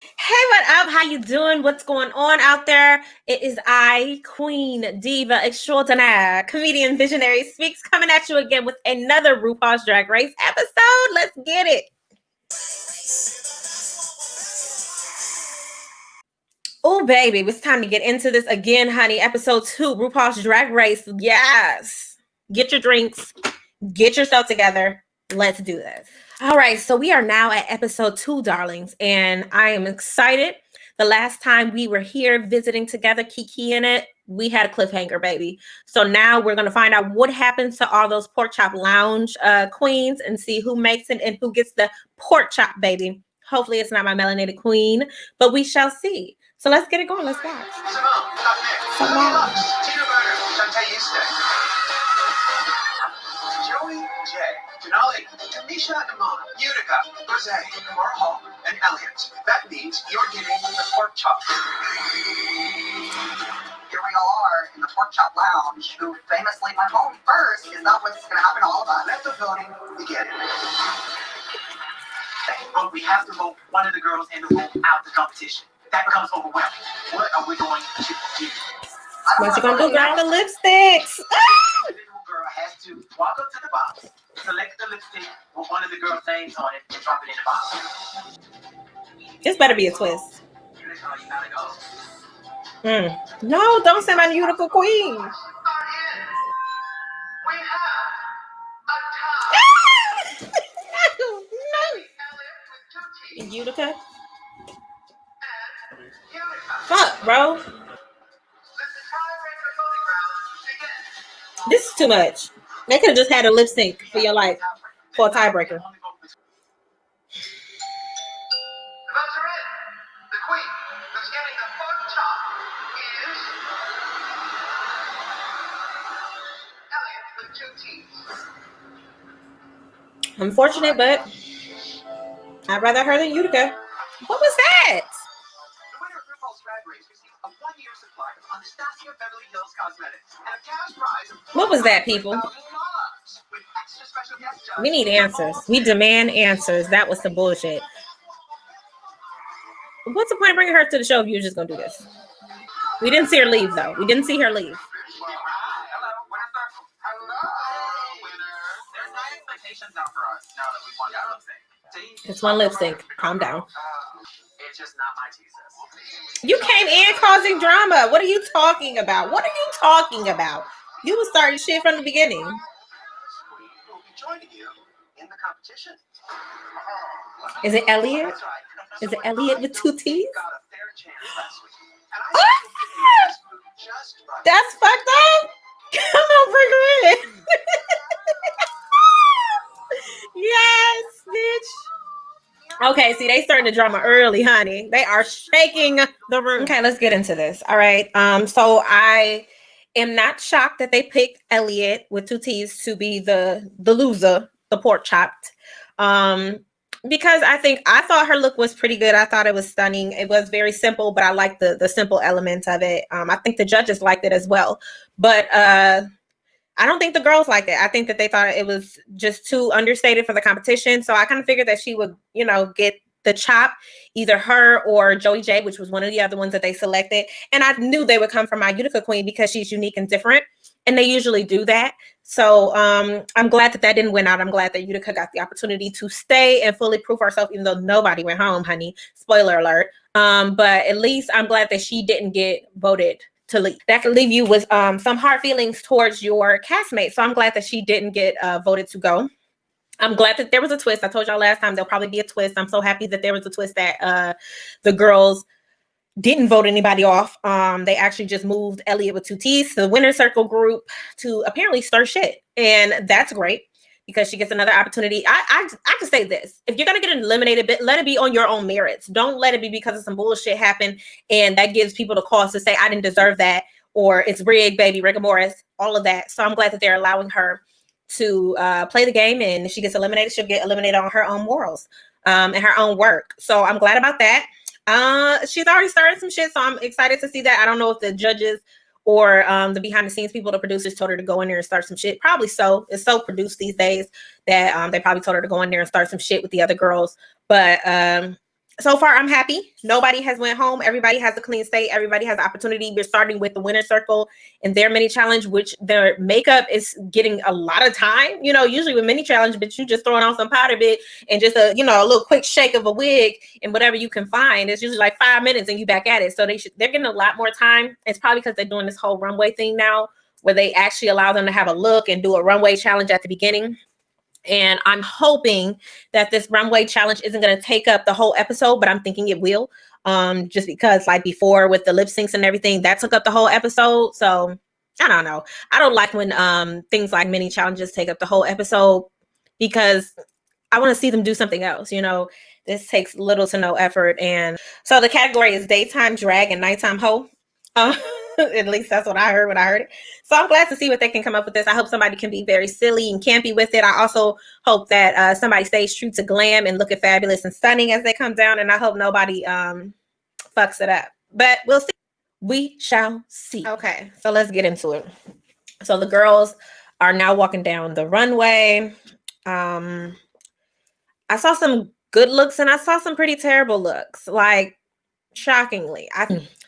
Hey, what up? How you doing? What's going on out there? It is I, Queen Diva Extraordinaire, comedian visionary speaks, coming at you again with another RuPaul's Drag Race episode. Let's get it. Oh, baby, it's time to get into this again, honey. Episode 2, RuPaul's Drag Race. Yes. Get your drinks, get yourself together. Let's do this. All right, so we are now at episode 2, darlings, and I am excited. The last time we were here visiting together, Kiki in it, we had a cliffhanger, baby. So now we're going to find out what happens to all those pork chop lounge queens and see who makes it and who gets the pork chop, baby. Hopefully it's not my melanated queen, but we shall see. So let's get it going. Let's watch. Simone. Joey, Jay, Denali, Kamisha, Iman, Utica, Rose, Rupaul, and Elliot. That means you're getting the pork chop. Here we all are in the pork chop lounge, who famously went home first. Is that what's going to happen to all of us? Let the voting begin. But we have to vote one of the girls in the room out the competition. That becomes overwhelming. What are we going to do? What you gonna do, girl? The lipsticks. Girl has to walk up to the box, select the lipstick with one of the girls' names on it, and drop it in the box. This better be a twist. No, don't say my Utica queen. We have a tie. Utica. Fuck, bro. This is too much. They could have just had a lip sync for your life for a tiebreaker. The votes are in. The queen who's getting the pork chop is Elliot with 2 teams. Unfortunate, but I'd rather her than Utica. What was that? The winner of RuPaul's Drag Race received a 1-year supply of Anastasia Beverly Hills Cosmetics and a cash prize of What was that, people? $1,000 with extra special guest judge. We need answers. We demand answers. That was some bullshit. What's the point of bringing her to the show if you're just gonna do this? We didn't see her leave, though. We didn't see her leave. Hello, winner circle. Hello, winner. There's no expectations now for us now that we won that lip sync. It's one lip sync. Calm down. It's just not my Jesus. You came in causing drama. What are you talking about? What are you talking about? You was starting shit from the beginning. We'll be joining you in the competition. Is it Elliot? That's right. Is it Elliot with 2 T's? You got a fair chance last week. And I think this move just right. That's fucked up. Come on, bring her in. Yes, bitch. Okay, see, they starting the drama early, honey. They are shaking the room. Okay, let's get into this. All right. So I am not shocked that they picked Elliot with 2 T's to be the loser, the pork chopped. Because I thought her look was pretty good. I thought it was stunning. It was very simple, but I liked the simple element of it. I think the judges liked it as well. But I don't think the girls liked it. I think that they thought it was just too understated for the competition. So I kind of figured that she would, get the chop, either her or Joey J, which was one of the other ones that they selected. And I knew they would come from my Utica queen because she's unique and different. And they usually do that. So I'm glad that didn't win out. I'm glad that Utica got the opportunity to stay and fully prove herself, even though nobody went home, honey. Spoiler alert. But at least I'm glad that she didn't get voted to leave. That could leave you with some hard feelings towards your castmate. So I'm glad that she didn't get voted to go. I'm glad that there was a twist. I told y'all last time there'll probably be a twist. I'm so happy that there was a twist that the girls didn't vote anybody off. They actually just moved Elliot with 2 T's to the winner circle group to apparently stir shit. And that's great because she gets another opportunity. I just say this. If you're going to get eliminated, let it be on your own merits. Don't let it be because of some bullshit happened and that gives people the cause to say, I didn't deserve that, or it's rigged, baby, rigor mortis, all of that. So I'm glad that they're allowing her to play the game, and if she gets eliminated, she'll get eliminated on her own morals and her own work. So I'm glad about that. She's already started some shit, so I'm excited to see that. I don't know if the judges or the behind the scenes people, the producers, told her to go in there and start some shit. Probably so. It's so produced these days that they probably told her to go in there and start some shit with the other girls. But So far, I'm happy. Nobody has went home. Everybody has a clean slate. Everybody has the opportunity. We're starting with the winner circle and their mini challenge, which their makeup is getting a lot of time. You know, usually with mini challenge, but you just throwing on some powder bit and just a, you know, a little quick shake of a wig and whatever you can find. It's usually like 5 minutes and you back at it. So they're getting a lot more time. It's probably because they're doing this whole runway thing now, where they actually allow them to have a look and do a runway challenge at the beginning. And I'm hoping that this runway challenge isn't going to take up the whole episode, but I'm thinking it will. Just because like before with the lip syncs and everything, that took up the whole episode. So I don't know. I don't like when things like mini challenges take up the whole episode, because I want to see them do something else. You know, this takes little to no effort. And so the category is daytime drag and nighttime hoe. Uh, at least that's what I heard when I heard it. So I'm glad to see what they can come up with this. I hope somebody can be very silly and campy with it. I also hope that somebody stays true to glam and looking fabulous and stunning as they come down. And I hope nobody fucks it up. But we'll see. We shall see. Okay, so let's get into it. So the girls are now walking down the runway. I saw some good looks and I saw some pretty terrible looks. Like, shockingly.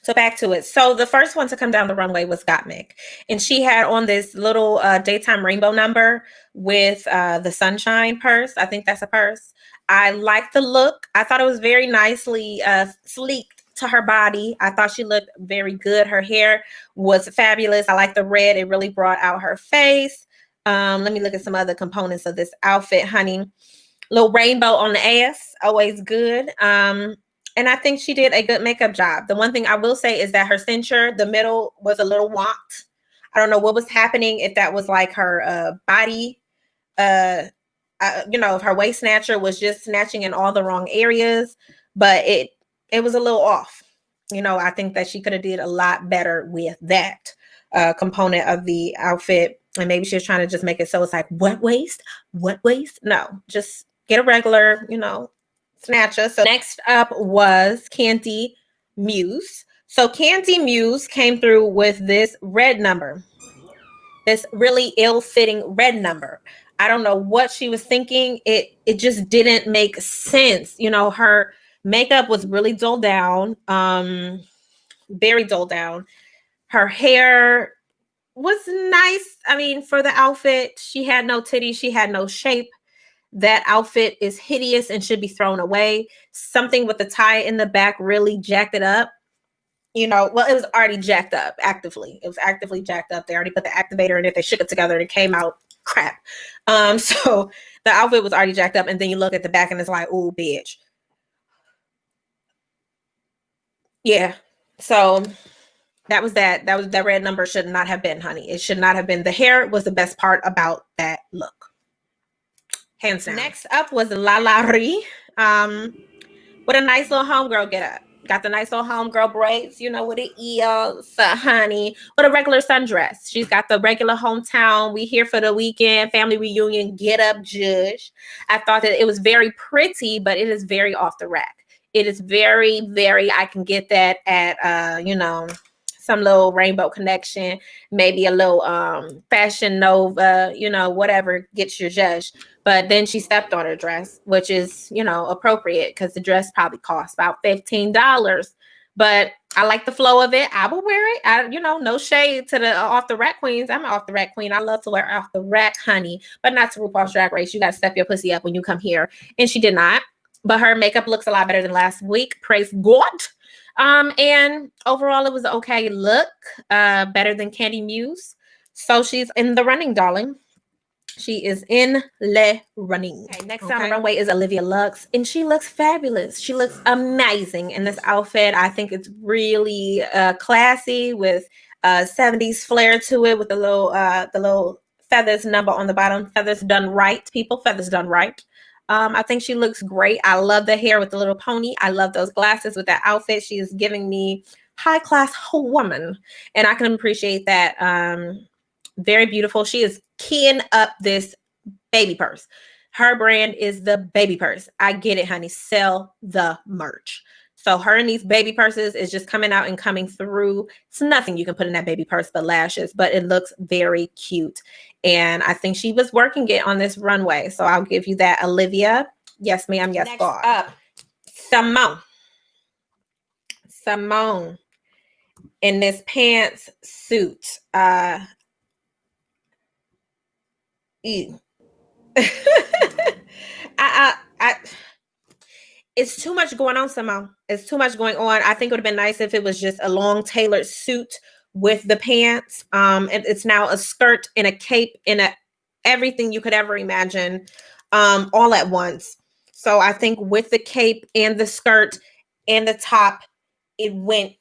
So back to it. So the first one to come down the runway was Gottmik, and she had on this little daytime rainbow number with the sunshine purse. I think that's a purse. I liked the look. I thought it was very nicely sleeked to her body. I thought she looked very good. Her hair was fabulous. I like the red. It really brought out her face. Let me look at some other components of this outfit, honey. Little rainbow on the ass, always good. And I think she did a good makeup job. The one thing I will say is that her cincher, the middle, was a little wonked. I don't know what was happening, if that was like her body, you know, if her waist snatcher was just snatching in all the wrong areas, but it was a little off. You know, I think that she could have did a lot better with that component of the outfit. And maybe she was trying to just make it so it's like, what waist? What waist? No, just get a regular, you know, snatcher. So next up was Candy Muse. So Candy Muse came through with this red number, this really ill-fitting red number. I don't know what she was thinking. It just didn't make sense. You know, her makeup was really dulled down, very dulled down. Her hair was nice. I mean, for the outfit, she had no titties, she had no shape. That outfit is hideous and should be thrown away. Something with the tie in the back really jacked it up. You know, well, it was already jacked up actively. It was actively jacked up. They already put the activator in it. They shook it together and it came out crap. So the outfit was already jacked up. And then you look at the back and it's like, ooh, bitch. Yeah. So that was that. That red number should not have been, honey. It should not have been. The hair was the best part about that look. Hands down. Next up was La Ri, with a nice little homegirl get up. Got the nice little homegirl braids, you know, with the eels, honey, with a regular sundress. She's got the regular hometown. We here for the weekend, family reunion, get up, judge. I thought that it was very pretty, but it is very off the rack. It is very, very, I can get that at, you know, some little Rainbow Connection, maybe a little Fashion Nova, you know, whatever gets your judge. But then she stepped on her dress, which is, you know, appropriate because the dress probably cost about $15. But I like the flow of it. I will wear it. You know, no shade to the off the rack queens. I'm an off the rack queen. I love to wear off the rack, honey, but not to RuPaul's Drag Race. You got to step your pussy up when you come here. And she did not. But her makeup looks a lot better than last week. Praise God. And overall, it was an okay look, better than Candy Muse. So she's in the running, darling. She is in le running. Okay, next on the runway is Olivia Lux, and she looks fabulous. She looks amazing in this outfit. I think it's really classy with 70s flair to it, with the little feathers number on the bottom. Feathers done right, people. Feathers done right. I think she looks great. I love the hair with the little pony. I love those glasses with that outfit. She is giving me high class woman, and I can appreciate that. Very beautiful. She is keying up this baby purse. Her brand is the baby purse. I get it, honey. Sell the merch. So her and these baby purses is just coming out and coming through. It's nothing you can put in that baby purse but lashes, but it looks very cute. And I think she was working it on this runway. So I'll give you that, Olivia. Yes, ma'am. Yes, God. Next up, Simone. Simone in this pants suit. Ew. I it's too much going on, Simone. It's too much going on. I think it would have been nice if it was just a long tailored suit with the pants. And it's now a skirt and a cape and everything you could ever imagine, all at once. So I think with the cape and the skirt and the top, it went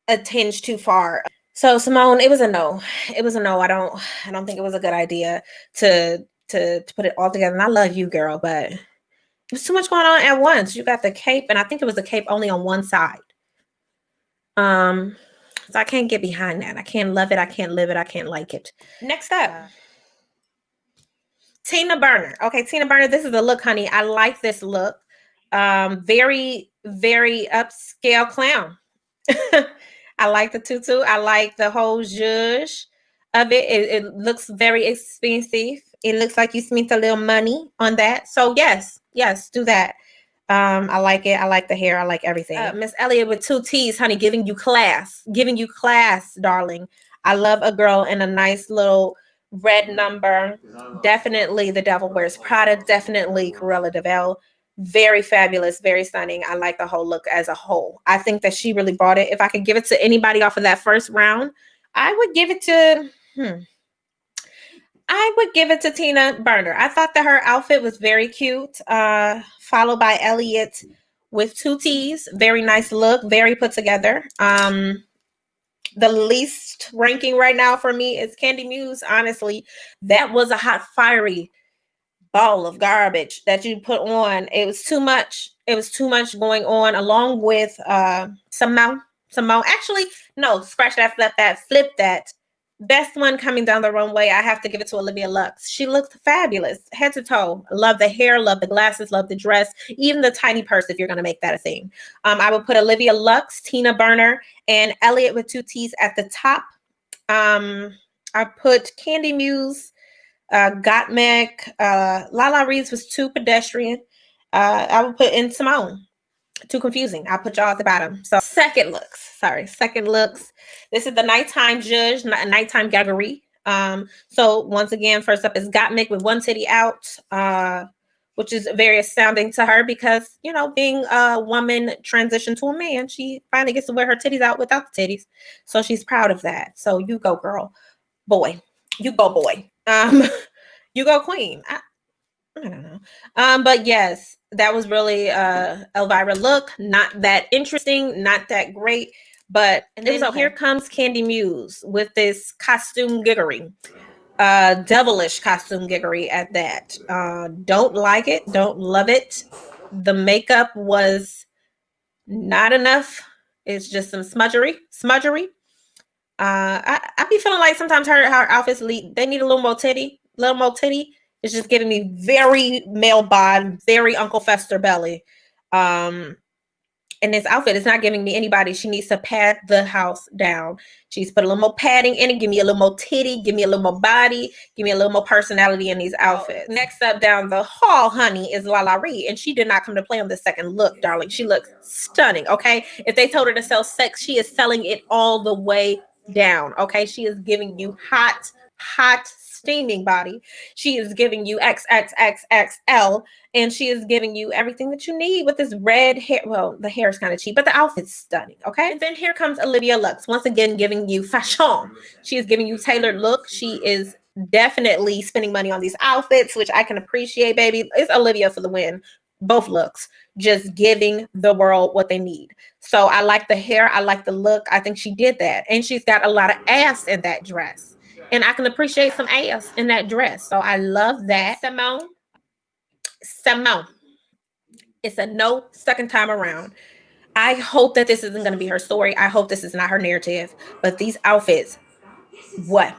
a tinge too far. So Simone, it was a no. It was a no. I don't think it was a good idea to put it all together. And I love you, girl, but there's too much going on at once. You got the cape, and I think it was the cape only on one side. So I can't get behind that. I can't love it. I can't live it. I can't like it. Next up, Tina Burner. Okay, Tina Burner. This is the look, honey. I like this look. Very, very upscale clown. I like the tutu. I like the whole zhuzh of it. It looks very expensive. It looks like you spent a little money on that. So yes, do that. I like it. I like the hair. I like everything. Miss Elliott with 2 T's, honey, giving you class, darling. I love a girl in a nice little red number. Definitely The Devil Wears Prada. Definitely Cruella de Vil. Very fabulous, very stunning. I like the whole look as a whole. I think that she really brought it. If I could give it to anybody off of that first round, I would give it to Tina Burner. I thought that her outfit was very cute. Followed by Elliot with 2 T's. Very nice look, very put together. The least ranking right now for me is Candy Muse. Honestly, that was a hot, fiery ball of garbage that you put on. It was too much. It was too much going on, along with Simone. Actually, no, scratch that, flip that. Best one coming down the runway. I have to give it to Olivia Lux. She looked fabulous, head to toe. Love the hair, love the glasses, love the dress, even the tiny purse if you're going to make that a thing. I would put Olivia Lux, Tina Burner, and Elliot with 2 T's at the top. I put Candy Muse, Gottmik, Lala Reeves was too pedestrian. I would put in Simone. Too confusing. I'll put y'all at the bottom. So second looks. This is the nighttime zhuzh, nighttime gaggery. So once again, first up is Gottmik with 1 titty out, which is very astounding to her because, being a woman transitioned to a man, she finally gets to wear her titties out without the titties. So she's proud of that. So you go, girl. Boy. You go, boy. You go, queen. I don't know. But yes, that was really Elvira look. Not that interesting, not that great. But and then here comes Candy Muse with this costume giggery. Devilish costume giggery at that. Don't like it, don't love it. The makeup was not enough. It's just some smudgery. I be feeling like sometimes her outfits they need a little more titty. It's just giving me very male bod, very Uncle Fester belly. And this outfit is not giving me anybody. She needs to pad the house down. She's put a little more padding in it. Give me a little more titty. Give me a little more body. Give me a little more personality in these outfits. Next up down the hall, honey, is Lala Ree. And she did not come to play on the second look, darling. She looks stunning, okay? If they told her to sell sex, she is selling it all the way down, okay? She is giving you hot, steaming body. She is giving you XXXXL, and she is giving you everything that you need with this red hair. Well, the hair is kind of cheap, but the outfit's stunning, okay? And then here comes Olivia Lux, once again giving you fashion. She is giving you tailored look. She is definitely spending money on these outfits, which I can appreciate, baby. It's Olivia for the win. Both looks, just giving the world what they need. So I like the hair. I like the look. I think she did that. And she's got a lot of ass in that dress. And I can appreciate some ass in that dress. So I love that. Simone. It's a no second time around. I hope that this isn't going to be her story. I hope this is not her narrative. But these outfits, what?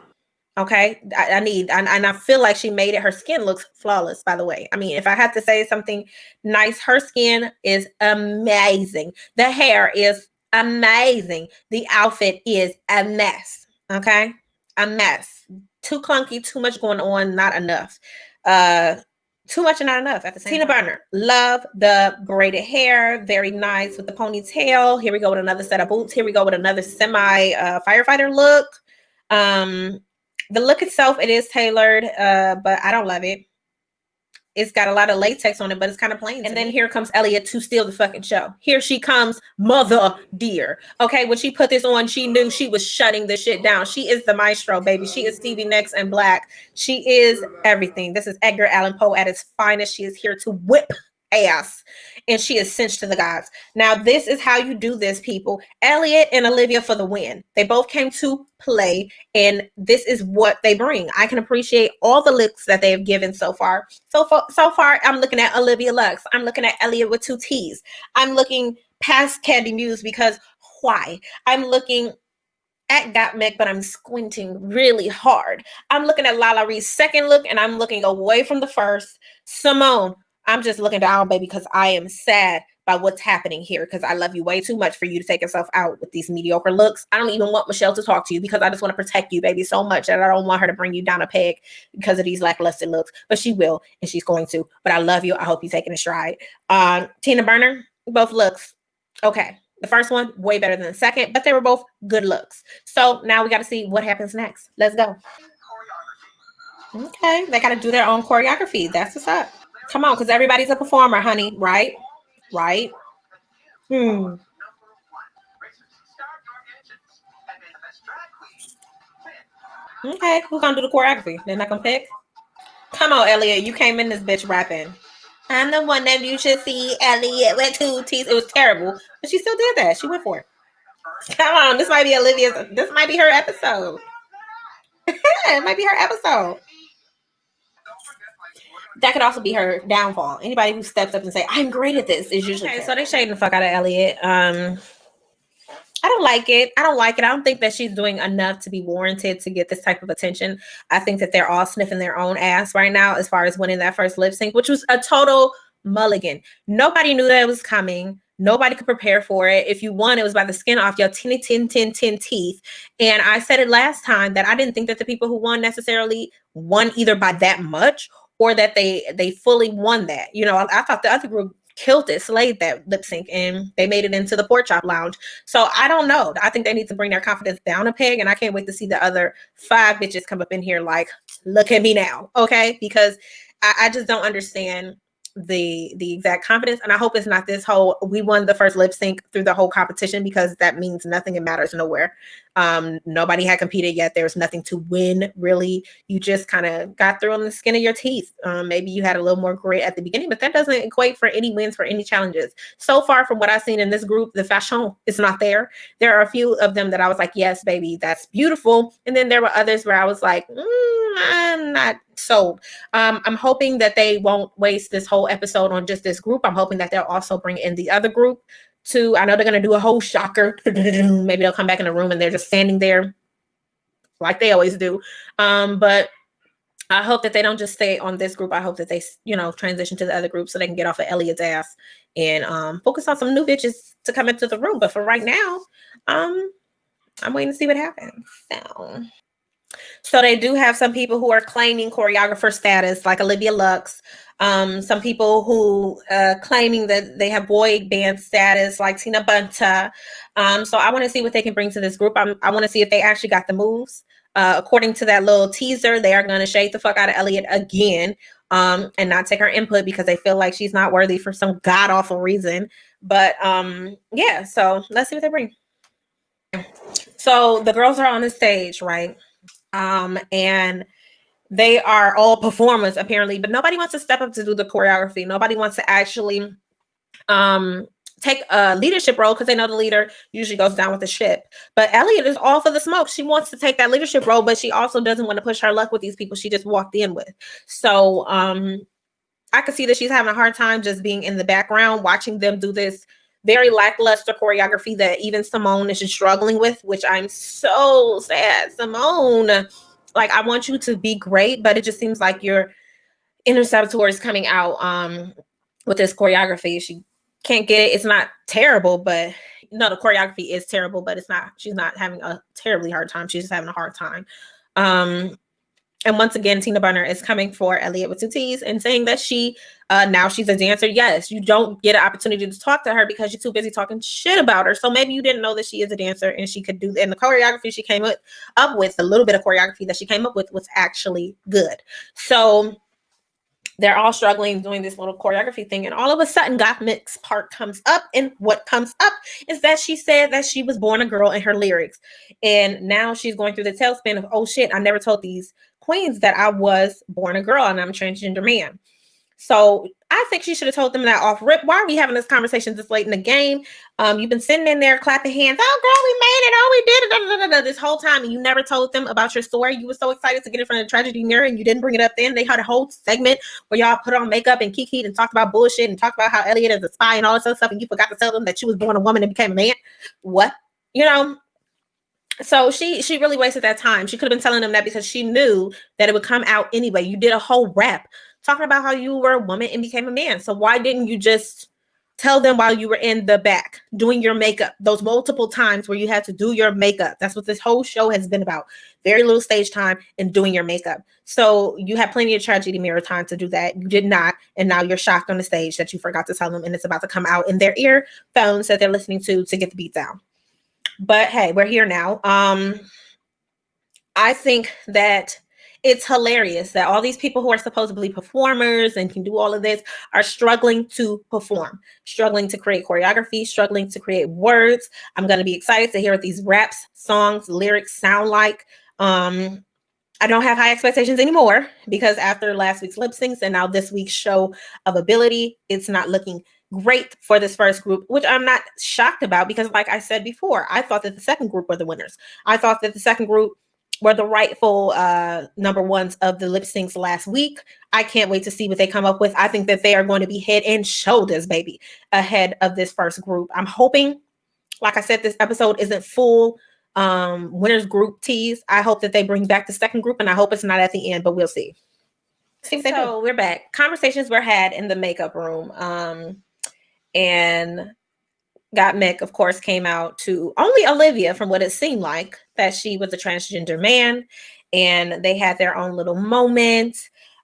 Okay, and I feel like she made it. Her skin looks flawless, by the way. I mean, if I have to say something nice, her skin is amazing. The hair is amazing. The outfit is a mess. Okay, a mess. Too clunky, too much going on, not enough. Too much and not enough at the same time. Tina Burner, love the braided hair, very nice with the ponytail. Here we go with another set of boots. Here we go with another semi firefighter look. The look itself, it is tailored, but I don't love it. It's got a lot of latex on it, but it's kind of plain. And then here comes Elliot to steal the fucking show. Here she comes, mother dear. Okay, when she put this on, she knew she was shutting the shit down. She is the maestro, baby. She is Stevie Nicks and Black. She is everything. This is Edgar Allan Poe at his finest. She is here to whip ass, and she is cinched to the gods. Now, this is how you do this, people. Elliot and Olivia for the win. They both came to play, and this is what they bring. I can appreciate all the looks that they have given so far. So far, I'm looking at Olivia Lux. I'm looking at Elliot with 2 T's. I'm looking past Candy Muse because why? I'm looking at Gottmik, but I'm squinting really hard. I'm looking at Lala Ree's second look, and I'm looking away from the first. Simone, I'm just looking down, baby, because I am sad by what's happening here, because I love you way too much for you to take yourself out with these mediocre looks. I don't even want Michelle to talk to you because I just want to protect you, baby, so much that I don't want her to bring you down a peg because of these lackluster looks. But she will, and she's going to. But I love you. I hope you're taking a stride. Tina Burner, both looks okay. The first one, way better than the second, but they were both good looks. So now we got to see what happens next. Let's go. Okay, they got to do their own choreography. That's what's up. Come on, because everybody's a performer, honey, right? Right? Okay, who's going to do the choreography? They're not going to pick? Come on, Elliot. You came in this bitch rapping. I'm the one that you should see, Elliot, with 2 T's. It was terrible, but she still did that. She went for it. Come on, this might be Olivia's. This might be her episode. It might be her episode. That could also be her downfall. Anybody who steps up and say, I'm great at this is usually okay. So they shading the fuck out of Elliot. I don't like it. I don't think that she's doing enough to be warranted to get this type of attention. I think that they're all sniffing their own ass right now as far as winning that first lip sync, which was a total mulligan. Nobody knew that it was coming. Nobody could prepare for it. If you won, it was by the skin off your tin teeth. And I said it last time that I didn't think that the people who won necessarily won either by that much or that they fully won that. You know, I thought the other group killed it, slayed that lip sync, and they made it into the pork chop lounge. So I don't know. I think they need to bring their confidence down a peg, and I can't wait to see the other 5 bitches come up in here like, look at me now, okay? Because I just don't understand the exact confidence, and I hope it's not this whole we won the first lip sync through the whole competition, because that means nothing. It matters nowhere. Nobody had competed yet. There's nothing to win, really. You just kind of got through on the skin of your teeth. Maybe you had a little more grit at the beginning, but that doesn't equate for any wins for any challenges. So far from what I've seen in this group, the fashion is not there. There are a few of them that I was like, yes, baby, that's beautiful. And then there were others where I was like, I'm not sold. I'm hoping that they won't waste this whole episode on just this group. I'm hoping that they'll also bring in the other group too. I know they're going to do a whole shocker. Maybe they'll come back in the room and they're just standing there like they always do. But I hope that they don't just stay on this group. I hope that they, transition to the other group so they can get off of Elliot's ass and focus on some new bitches to come into the room. But for right now, I'm waiting to see what happens. So they do have some people who are claiming choreographer status, like Olivia Lux. Some people who claiming that they have boy band status, like Tina Bunta. So I want to see what they can bring to this group. I want to see if they actually got the moves. According to that little teaser, they are going to shade the fuck out of Elliot again and not take her input because they feel like she's not worthy for some god awful reason. But yeah, so let's see what they bring. So the girls are on the stage, right? And they are all performers apparently, but nobody wants to step up to do the choreography. Nobody wants to actually take a leadership role because they know the leader usually goes down with the ship. But Elliot is all for the smoke. She wants to take that leadership role, but she also doesn't want to push her luck with these people she just walked in with. So I could see that she's having a hard time just being in the background, watching them do this very lackluster choreography that even Simone is just struggling with, which I'm so sad. Simone, like, I want you to be great, but it just seems like your inner saboteur is coming out with this choreography. She can't get it. It's not terrible, but no, the choreography is terrible, but she's not having a terribly hard time. She's just having a hard time. And once again, Tina Burner is coming for Elliot with two T's and saying that she now she's a dancer. Yes, you don't get an opportunity to talk to her because you're too busy talking shit about her. So maybe you didn't know that she is a dancer and she could do, and the choreography she came up with, the little bit of choreography that she came up with was actually good. So they're all struggling doing this little choreography thing, and all of a sudden Gottmik's part comes up, and what comes up is that she said that she was born a girl in her lyrics, and now she's going through the tailspin of, oh shit, I never told these queens that I was born a girl and I'm a transgender man. So I think she should have told them that off rip. Why are we having this conversation this late in the game? You've been sitting in there clapping hands. Oh, girl, we made it. Oh, we did it. Da, da, da, da, this whole time, and you never told them about your story. You were so excited to get in front of the tragedy mirror, and you didn't bring it up then. They had a whole segment where y'all put on makeup and kikied and talked about bullshit and talked about how Elliot is a spy and all this other stuff, and you forgot to tell them that she was born a woman and became a man. What? You know? So she really wasted that time. She could have been telling them that because she knew that it would come out anyway. You did a whole rap talking about how you were a woman and became a man. So why didn't you just tell them while you were in the back doing your makeup, those multiple times where you had to do your makeup? That's what this whole show has been about. Very little stage time and doing your makeup. So you had plenty of tragedy mirror time to do that. You did not. And now you're shocked on the stage that you forgot to tell them, and it's about to come out in their earphones that they're listening to get the beat down. But hey, we're here now. I think that it's hilarious that all these people who are supposedly performers and can do all of this are struggling to perform, struggling to create choreography, struggling to create words. I'm going to be excited to hear what these raps, songs, lyrics sound like. I don't have high expectations anymore because after last week's lip syncs and now this week's show of ability, it's not looking great for this first group, which I'm not shocked about because, like I said before, I thought that the second group were the winners. I thought that the second group were the rightful number ones of the lip syncs last week. I can't wait to see what they come up with. I think that they are going to be head and shoulders, baby, ahead of this first group. I'm hoping, like I said, this episode isn't full winners group tease. I hope that they bring back the second group, and I hope it's not at the end, but we'll see. So we're back. Conversations were had in the makeup room. And Gottmik, of course, came out to only Olivia, from what it seemed like, that she was a transgender man, and they had their own little moment.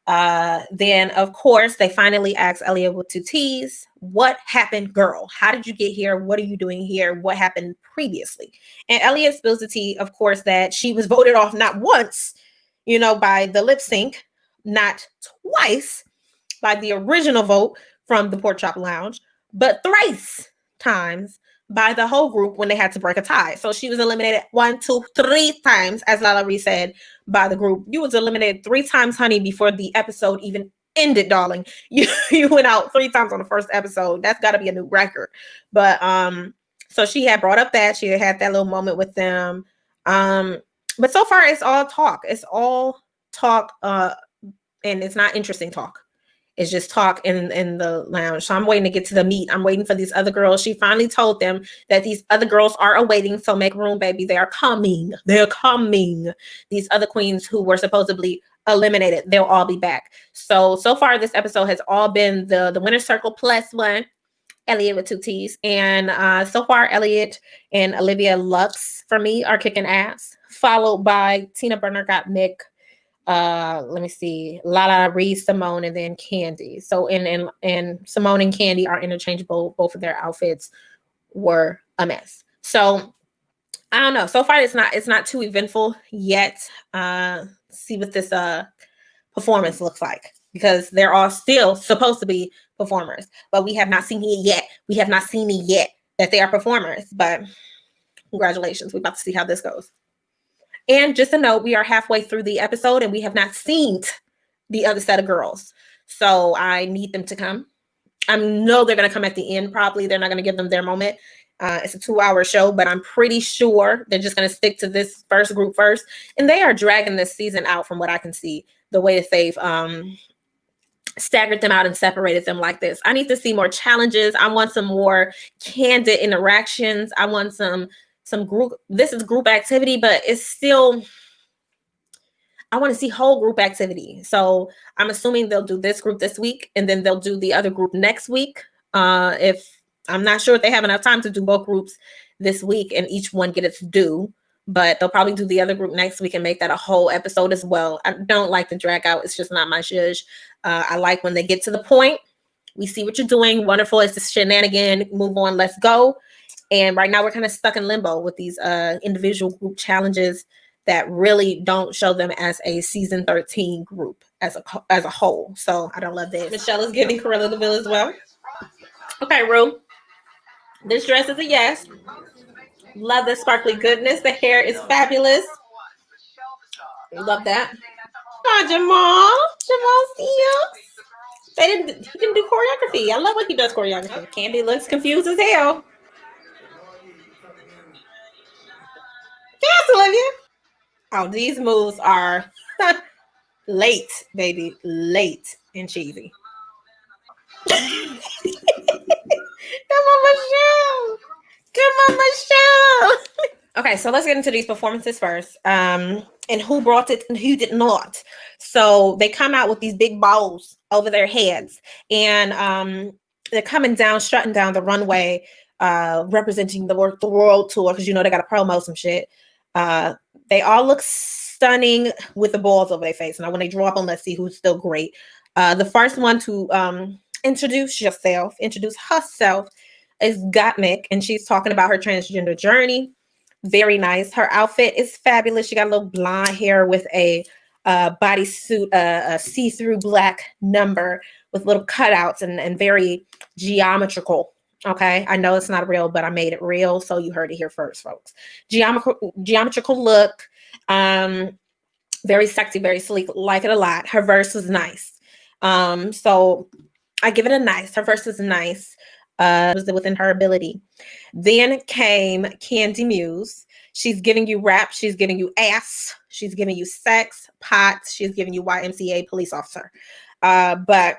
Then, of course, they finally asked Elliot with two T's, what happened, girl? How did you get here? What are you doing here? What happened previously? And Elliot spills the tea, of course, that she was voted off not once, by the lip sync, not twice by the original vote from the Pork Chop Lounge, but thrice times by the whole group when they had to break a tie. So she was eliminated 1, 2, 3 times, as Lala Ree said, by the group. You was eliminated 3 times, honey, before the episode even ended, darling. You went out 3 times on the first episode. That's got to be a new record. But so she had brought up that she had that little moment with them. But so far it's all talk. It's all talk, and it's not interesting talk. It's just talk in the lounge. So I'm waiting to get to the meat. I'm waiting for these other girls. She finally told them that these other girls are awaiting. So make room, baby. They are coming. They're coming. These other queens who were supposedly eliminated, they'll all be back. So far this episode has all been the winner's circle plus one. Elliot with 2 T's. And so far, Elliot and Olivia Lux, for me, are kicking ass. Followed by Tina Burner, Gottmik, let me see, Lala Ree, Simone, and then Candy. So and Simone and Candy are interchangeable. Both of their outfits were a mess. So I don't know. So far it's not too eventful yet. See what this performance looks like, because they're all still supposed to be performers, but we have not seen it yet. We have not seen it yet that they are performers. But congratulations. We're about to see how this goes. And just a note, we are halfway through the episode and we have not seen the other set of girls. So I need them to come. I know they're going to come at the end probably. They're not going to give them their moment. It's a 2-hour show, but I'm pretty sure they're just going to stick to this first group first. And they are dragging this season out from what I can see, the way that they've staggered them out and separated them like this. I need to see more challenges. I want some more candid interactions. I want some group. This is group activity, but it's still, I want to see whole group activity. So I'm assuming they'll do this group this week and then they'll do the other group next week. If I'm not sure if they have enough time to do both groups this week and each one get its due, but they'll probably do the other group next week and make that a whole episode as well. I don't like the drag out. It's just not my zhuzh. I like when they get to the point. We see what you're doing. Wonderful. It's the shenanigan. Move on. Let's go. And right now we're kind of stuck in limbo with these individual group challenges that really don't show them as a season 13 group as a whole. So I don't love this. Michelle is giving Cruella de Vil as well. Okay, Rue. This dress is a yes. Love the sparkly goodness. The hair is fabulous. Love that. Hi, Jamal. Jamal Seals. He didn't do choreography. I love when he does choreography. Candy looks confused as hell. Yes, Olivia. Oh, these moves are late, baby. Late and cheesy. Come on, Michelle. Come on, Michelle. Okay, so let's get into these performances first. And who brought it and who did not. So they come out with these big bows over their heads, and they're coming down, strutting down the runway, representing the world tour, because you know they got to promo some shit. They all look stunning with the balls over their face. Now, when they drop them, let's see who's still great. The first one to introduce herself is Gottmik, and she's talking about her transgender journey. Very nice. Her outfit is fabulous. She got a little blonde hair with a bodysuit, a see-through black number with little cutouts and very geometrical. Okay, I know it's not real, but I made it real, so you heard it here first, folks. Geometrical look, very sexy, very sleek. Like it a lot. Her verse was nice. So I give it a nice. Her verse was nice. Was within her ability. Then came Candy Muse. She's giving you rap. She's giving you ass. She's giving you sex, pots. She's giving you YMCA police officer. But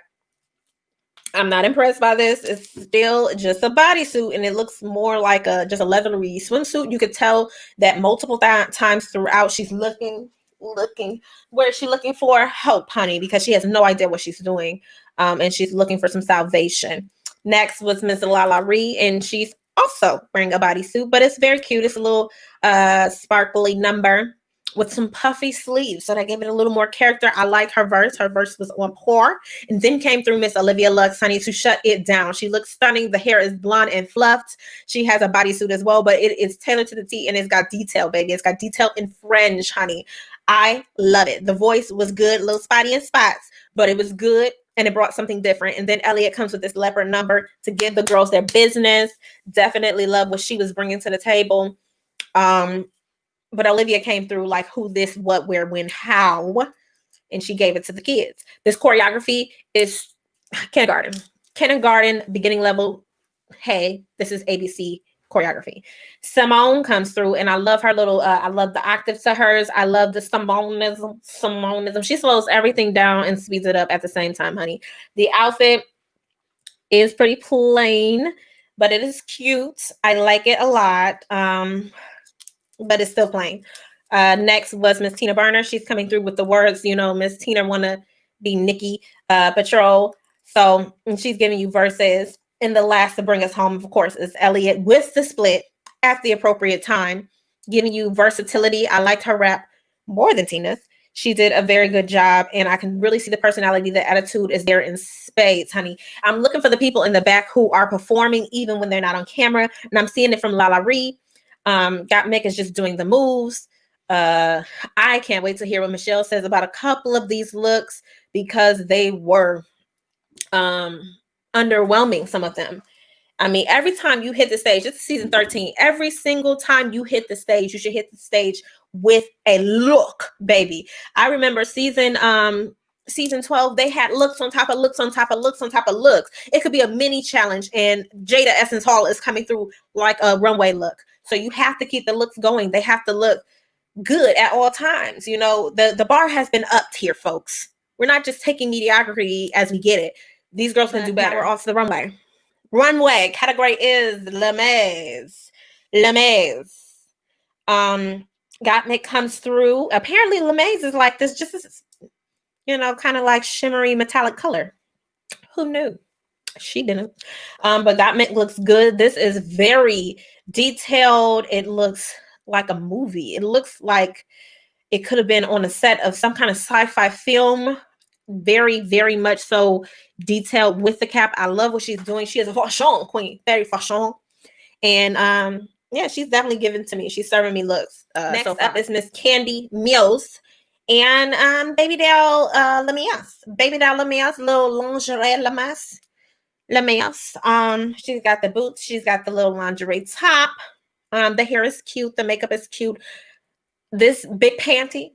I'm not impressed by this. It's still just a bodysuit, and it looks more like just a leathery swimsuit. You could tell that multiple times throughout she's looking. Where is she looking for? Help, honey, because she has no idea what she's doing. And she's looking for some salvation. Next was Miss Lala Ree, and she's also wearing a bodysuit, but it's very cute. It's a little sparkly number with some puffy sleeves, so that gave it a little more character. I like her verse. Her verse was on par. And then came through Miss Olivia Lux, honey, to shut it down. She looks stunning. The hair is blonde and fluffed. She has a bodysuit as well, but it is tailored to the T, and it's got detail, baby. It's got detail in fringe, honey. I love it. The voice was good, a little spotty in spots, but it was good. And it brought something different. And then Elliot comes with this leopard number to give the girls their business. Definitely love what she was bringing to the table. But Olivia came through like who, this, what, where, when, how. And she gave it to the kids. This choreography is kindergarten, beginning level. Hey, this is ABC choreography. Simone comes through, and I love her little, I love the octaves to hers. I love the Simonism. She slows everything down and speeds it up at the same time, honey. The outfit is pretty plain, but it is cute. I like it a lot, but it's still plain. Next was Miss Tina Burner. She's coming through with the words, you know, Miss Tina want to be Nikki Patrol. So she's giving you verses. And the last to bring us home, of course, is Elliot with the split at the appropriate time, giving you versatility. I liked her rap more than Tina's. She did a very good job, and I can really see the personality, the attitude is there in spades, honey. I'm looking for the people in the back who are performing even when they're not on camera, and I'm seeing it from Lala Ree. Gottmik is just doing the moves. I can't wait to hear what Michelle says about a couple of these looks, because they were underwhelming, some of them. I mean, every time you hit the stage, it's season 13, every single time you hit the stage, you should hit the stage with a look, baby. I remember season 12, they had looks on top of looks on top of looks on top of looks. It could be a mini challenge, and Jada Essence Hall is coming through like a runway look. So you have to keep the looks going. They have to look good at all times. You know, the bar has been upped here, folks. We're not just taking mediocrity as we get it. These girls can do better. We're off to the runway. Runway category is Lemaze. Gottmik comes through. Apparently, Lemaze is like this, just you know, kind of like shimmery metallic color. Who knew? She didn't. But Gottmik looks good. This is very detailed. It looks like a movie. It looks like it could have been on a set of some kind of sci-fi film. Very, very much so detailed with the cap. I love what she's doing. She is a fashion queen, very fashion. And yeah, she's definitely given to me. She's serving me looks. Next so up is Miss Candy Mills and Baby Doll Lamias. Baby Doll Lamias, little lingerie Lamias. She's got the boots, she's got the little lingerie top. The hair is cute, the makeup is cute. This big panty,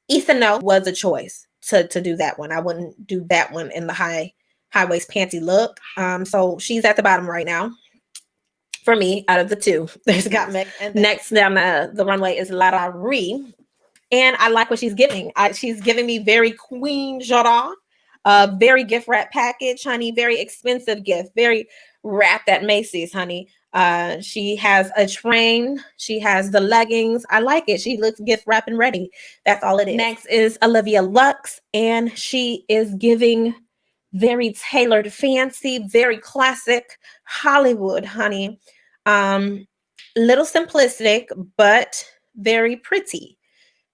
Ethan no was a choice to do that one. I wouldn't do that one in the high waist panty look. So she's at the bottom right now. For me, out of the two, there's got Mick. And next down the runway is Lara Ree. And I like what she's giving. She's giving me very Queen Jara, very gift wrap package, honey. Very expensive gift, very wrapped at Macy's, honey. She has a train. She has the leggings. I like it. She looks gift wrap and ready. That's all it is. Next is Olivia Lux, and she is giving very tailored, fancy, very classic Hollywood, honey. Little simplistic, but very pretty.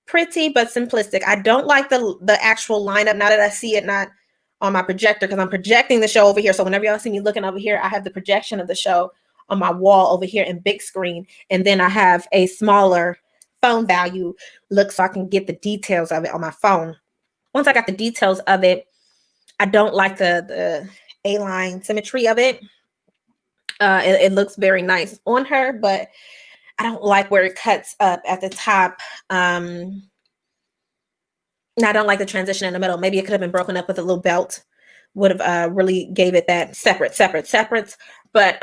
Pretty, but simplistic. I don't like the actual lineup now that I see it not on my projector, because I'm projecting the show over here. So whenever y'all see me looking over here, I have the projection of the show on my wall over here in big screen. And then I have a smaller phone value look so I can get the details of it on my phone. Once I got the details of it, I don't like the A-line symmetry of it. It looks very nice on her, but I don't like where it cuts up at the top. I don't like the transition in the middle. Maybe it could have been broken up with a little belt. Would have really gave it that separate. But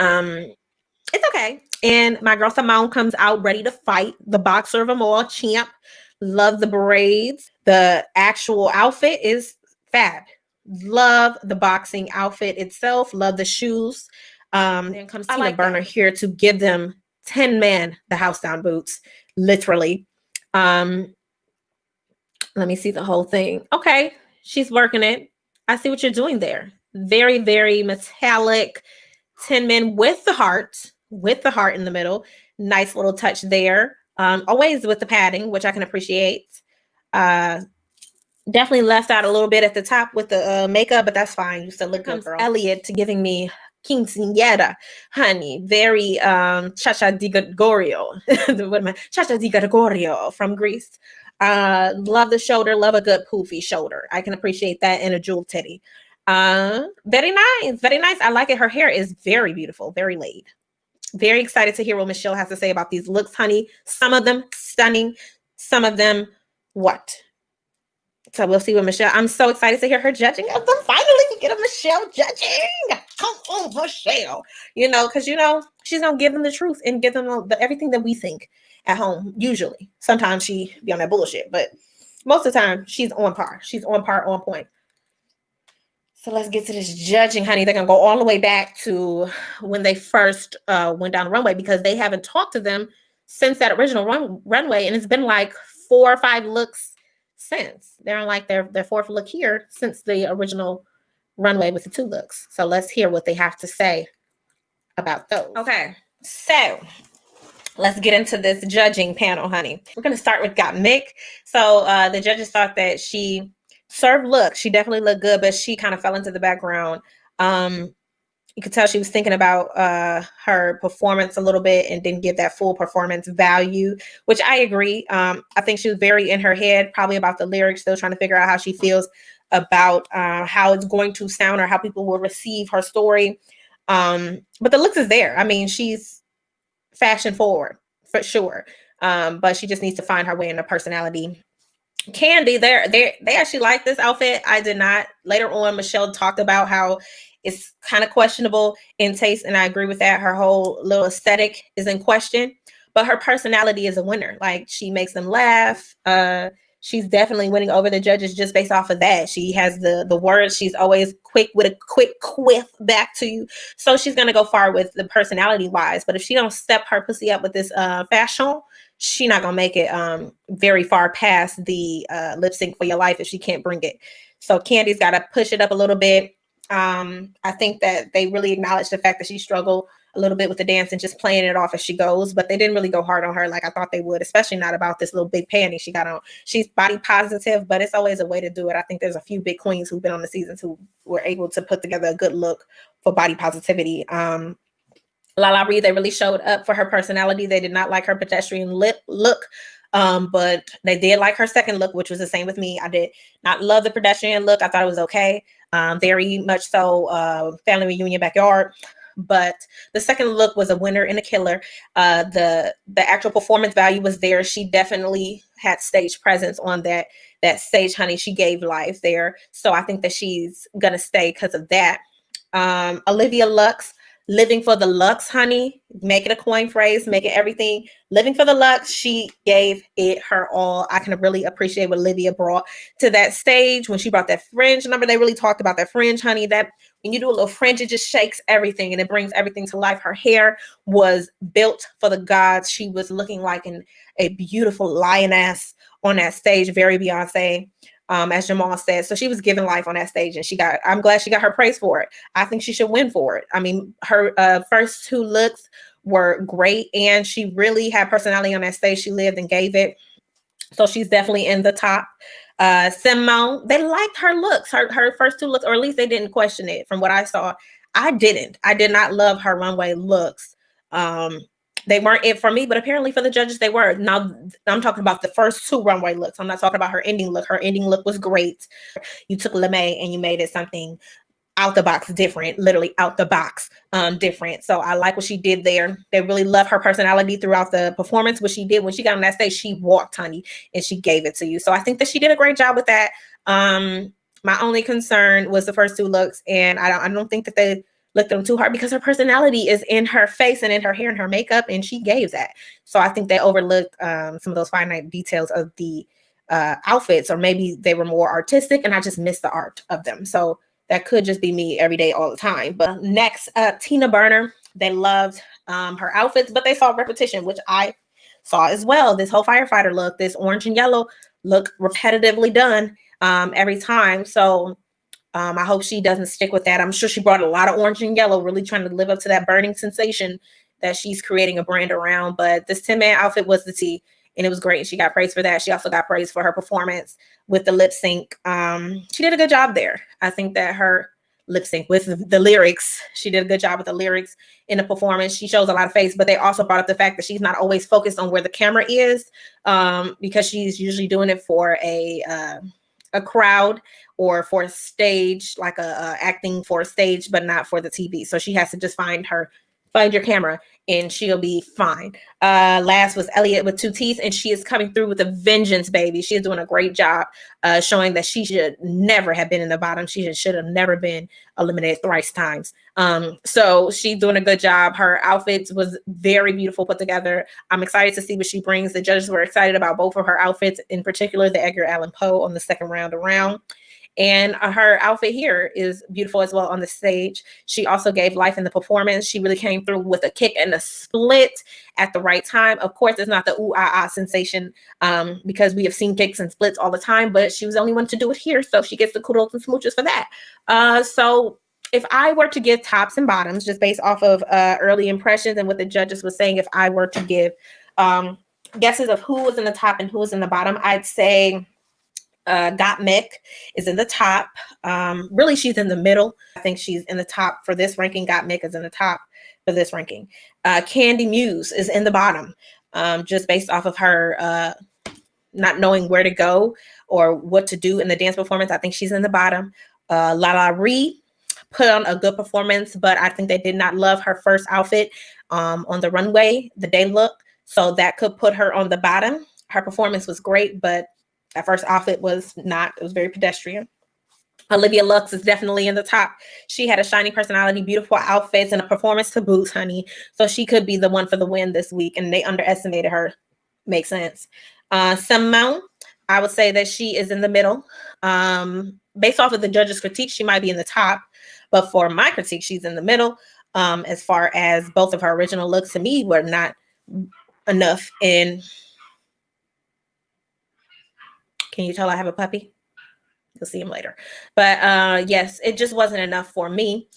it's okay. And my girl Simone comes out ready to fight. The boxer of them all, champ. Love the braids. The actual outfit is fab. Love the boxing outfit itself. Love the shoes. Then comes Tina Burner here to give them 10 man the house down boots, literally. Let me see the whole thing. Okay, she's working it. I see what you're doing there. Very, very metallic 10 men with the heart in the middle. Nice little touch there. Always with the padding, which I can appreciate. Definitely left out a little bit at the top with the makeup, but that's fine. You still look good, girl. Elliot giving me quinceañera, honey. Very Chacha Di Gregorio. Chacha Di Gregorio from Greece. Love the shoulder. Love a good poofy shoulder. I can appreciate that in a jewel titty. Very nice. Very nice. I like it. Her hair is very beautiful. Very laid. Very excited to hear what Michelle has to say about these looks, honey. Some of them stunning. Some of them what? So we'll see what Michelle. I'm so excited to hear her judging of them. Finally, we get a Michelle judging. Come on, Michelle. Because she's gonna give them the truth and give them everything that we think at home. Usually, sometimes she be on that bullshit, but most of the time she's on par. She's on par, on point. So let's get to this judging, honey. They're gonna go all the way back to when they first went down the runway, because they haven't talked to them since that original runway, and it's been like 4 or 5 looks since. They're on like their 4th look here since the original runway with the 2 looks. So let's hear what they have to say about those. Okay, so let's get into this judging panel, honey. We're gonna start with Got Mick. So the judges thought that she served look. She definitely looked good, but she kind of fell into the background. You could tell she was thinking about her performance a little bit and didn't give that full performance value, which I agree. I think she was very in her head, probably about the lyrics, still trying to figure out how she feels about how it's going to sound or how people will receive her story. But the looks is there. I mean, she's fashion forward for sure. But she just needs to find her way in her personality. Candy, they actually like this outfit. I did not. Later on, Michelle talked about how it's kind of questionable in taste, and I agree with that. Her whole little aesthetic is in question, but her personality is a winner. Like, she makes them laugh. She's definitely winning over the judges just based off of that. She has the words. She's always quick with a quick quiff back to you. So she's gonna go far with the personality wise. But if she don't step her pussy up with this fashion, she's not gonna make it very far past the lip sync for your life if she can't bring it. So Candy's got to push it up a little bit. I think that they really acknowledge the fact that she struggled a little bit with the dance and just playing it off as she goes, but they didn't really go hard on her like I thought they would, especially not about this little big panty she got on. She's body positive, but it's always a way to do it. I think there's a few big queens who've been on the seasons who were able to put together a good look for body positivity. Lala Reed, they really showed up for her personality. They did not like her pedestrian lip look, but they did like her second look, which was the same with me. I did not love the pedestrian look. I thought it was okay. Very much so family reunion backyard. But the second look was a winner and a killer. The actual performance value was there. She definitely had stage presence on that stage, honey. She gave life there. So I think that she's gonna stay because of that. Olivia Lux, living for the Lux, honey. Make it a coin phrase, make it everything. Living for the Lux, she gave it her all. I can really appreciate what Olivia brought to that stage when she brought that fringe number. They really talked about that fringe, honey. That when you do a little fringe, it just shakes everything and it brings everything to life. Her hair was built for the gods. She was looking like a beautiful lioness on that stage, very Beyonce. As Jamal said. So she was giving life on that stage and I'm glad she got her praise for it. I think she should win for it. I mean, her first two looks were great and she really had personality on that stage. She lived and gave it. So she's definitely in the top. Simone, they liked her looks, her first two looks, or at least they didn't question it from what I saw. I did not love her runway looks. They weren't it for me, but apparently for the judges, they were. Now, I'm talking about the first two runway looks. I'm not talking about her ending look. Her ending look was great. You took LeMay and you made it something out the box different, literally out the box different. So I like what she did there. They really love her personality throughout the performance. What she did when she got on that stage, she walked, honey, and she gave it to you. So I think that she did a great job with that. My only concern was the first two looks, and I don't think that they looked at them too hard because her personality is in her face and in her hair and her makeup, and she gave that. So I think they overlooked some of those finite details of the outfits, or maybe they were more artistic and I just missed the art of them. So that could just be me every day, all the time. But next, Tina Burner, they loved her outfits, but they saw repetition, which I saw as well. This whole firefighter look, this orange and yellow look repetitively done every time. So I hope she doesn't stick with that. I'm sure she brought a lot of orange and yellow, really trying to live up to that burning sensation that she's creating a brand around. But this 10-man outfit was the tea, and it was great. She got praise for that. She also got praise for her performance with the lip sync. She did a good job there. I think that her lip sync with the lyrics, she did a good job with the lyrics in the performance. She shows a lot of face, but they also brought up the fact that she's not always focused on where the camera is because she's usually doing it for a crowd or for a stage, like acting for a stage, but not for the TV. So she has to just find your camera and she'll be fine. Last was Elliott with two teeth, and she is coming through with a vengeance, baby. She is doing a great job showing that she should never have been in the bottom. She should have never been eliminated thrice times. So she's doing a good job. Her outfits was very beautiful put together. I'm excited to see what she brings. The judges were excited about both of her outfits, in particular the Edgar Allan Poe on the second round around. And her outfit here is beautiful as well on the stage. She also gave life in the performance. She really came through with a kick and a split at the right time. Of course, it's not the ooh ah ah sensation because we have seen kicks and splits all the time, but she was the only one to do it here. So she gets the kudos and smooches for that. So if I were to give tops and bottoms, just based off of early impressions and what the judges were saying, if I were to give guesses of who was in the top and who was in the bottom, I'd say Gottmik is in the top. Really, she's in the middle. I think she's in the top for this ranking. Gottmik is in the top for this ranking. Candy Muse is in the bottom, just based off of her not knowing where to go or what to do in the dance performance. I think she's in the bottom. Lala Ree put on a good performance, but I think they did not love her first outfit on the runway, the day look. So that could put her on the bottom. Her performance was great, but that first outfit was not. It was very pedestrian. Olivia Lux is definitely in the top. She had a shiny personality, beautiful outfits, and a performance to boot, honey. So she could be the one for the win this week, and they underestimated her. Makes sense. Simone, I would say that she is in the middle. Based off of the judges' critique, she might be in the top, but for my critique, she's in the middle. As far as both of her original looks to me were not enough. And can you tell I have a puppy? You'll see him later. But yes, it just wasn't enough for me.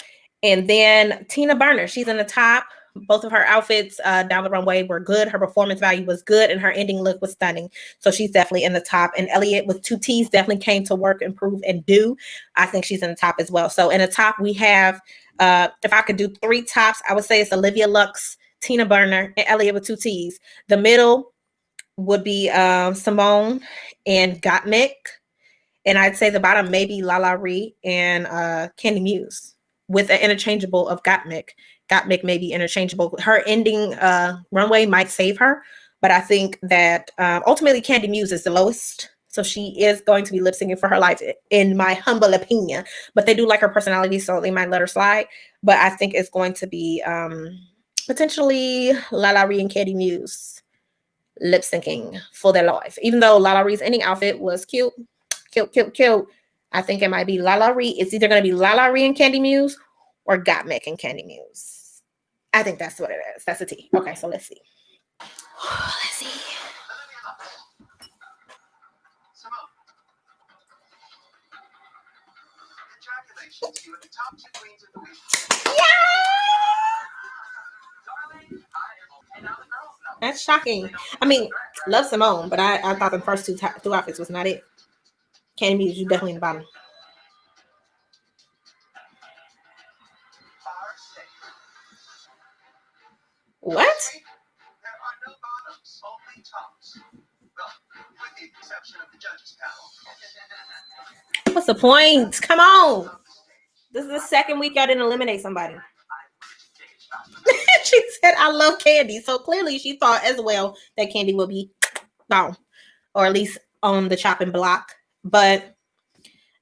And then Tina Burner, she's in the top, Both of her outfits down the runway were good. Her performance value was good, and her ending look was stunning. So she's definitely in the top. And Elliot with 2 T's definitely came to work, improve, and do. I think she's in the top as well. So in the top, we have, if I could do 3 tops, I would say it's Olivia Lux, Tina Burner, and Elliot with 2 T's. The middle would be Simone and Gottmik. And I'd say the bottom maybe Lala Ree and Candy Muse with an interchangeable of Gottmik. Gottmik may be interchangeable. Her ending runway might save her, but I think that ultimately Candy Muse is the lowest. So she is going to be lip syncing for her life, in my humble opinion. But they do like her personality, so they might let her slide. But I think it's going to be potentially Lala Ree and Candy Muse lip syncing for their life. Even though Lala Ree's ending outfit was cute, cute. I think it might be Lala Ree. It's either going to be Lala Ree and Candy Muse or Gottmik and Candy Muse. I think that's what it is. That's a T. Okay, so let's see. Let's see. Congratulations, you are the top 2 queens of the week. Yeah! That's shocking. I mean, love Simone, but I thought the first two outfits was not it. Candy Muse, you definitely in the bottom. What? There are no bottoms, only tops. Well, with the exception of the judges panel. What's the point? Come on. This is the second week y'all didn't eliminate somebody. She said, I love Candy. So clearly she thought as well that Candy will be gone, or at least on the chopping block. But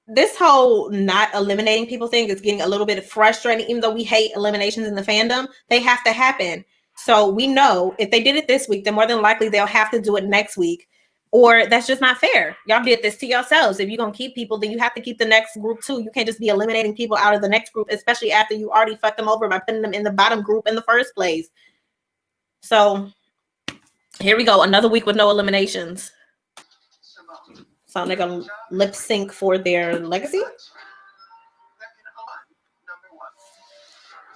this whole not eliminating people thing is getting a little bit frustrating. Even though we hate eliminations in the fandom, they have to happen. So we know if they did it this week, then more than likely they'll have to do it next week. Or that's just not fair. Y'all did this to yourselves. If you're going to keep people, then you have to keep the next group too. You can't just be eliminating people out of the next group, especially after you already fucked them over by putting them in the bottom group in the first place. So here we go. Another week with no eliminations. So they're going to lip sync for their legacy.